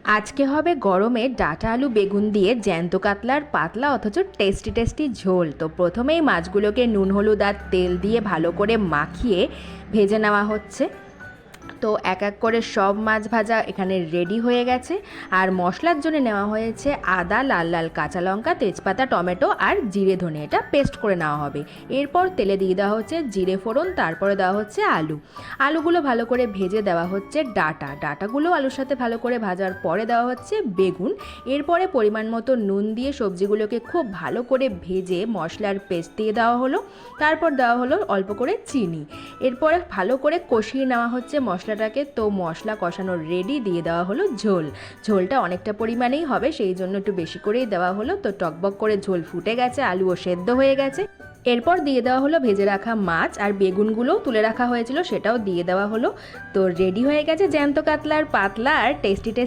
আজকে হবে গরমে ডাঁটা আলু বেগুন দিয়ে জ্যান্ত কাতলার পাতলা অথচ টেস্টি টেস্টি ঝোল। তো প্রথমেই মাছগুলোকে নুন হলুদ আর তেল দিয়ে ভালো করে মাখিয়ে ভেজে নেওয়া হচ্ছে। তো এক এক করে সব মাছ ভাজা এখানে রেডি হয়ে গেছে। আর মশলার জন্য নেওয়া হয়েছে আদা, লাল লাল কাঁচা লঙ্কা, তেজপাতা, টমেটো আর জিরে ধনে, এটা পেস্ট করে নেওয়া হবে। এরপর তেলে দিয়ে দেওয়া হচ্ছে জিরে ফোড়ন, তারপরে দেওয়া হচ্ছে আলুগুলো ভালো করে ভেজে দেওয়া হচ্ছে ডাটাগুলো আলুর সাথে ভালো করে ভাজার পরে দেওয়া হচ্ছে বেগুন। এরপরে পরিমাণ মতো নুন দিয়ে সবজিগুলোকে খুব ভালো করে ভেজে মশলার পেস্ট দিয়ে দেওয়া হলো। তারপর দেওয়া হলো অল্প করে চিনি। এরপরে ভালো করে কষিয়ে নেওয়া হচ্ছে মশলাটাকে। তো মশলা কষানোর রেডি, দিয়ে দেওয়া হলো ঝোলটা অনেকটা পরিমাণেই হবে, সেই জন্য একটু বেশি করেই দেওয়া হলো। তো টকবক করে ঝোল ফুটে গেছে, আলুও সেদ্ধ হয়ে গেছে। এরপর দিয়ে দেওয়া হলো ভেজে রাখা মাছ, আর বেগুনগুলোও তুলে রাখা হয়েছিল সেটাও দিয়ে দেওয়া হলো। তো রেডি হয়ে গেছে জ্যান্ত কাতলার পাতলা আর টেস্টি টেস্টি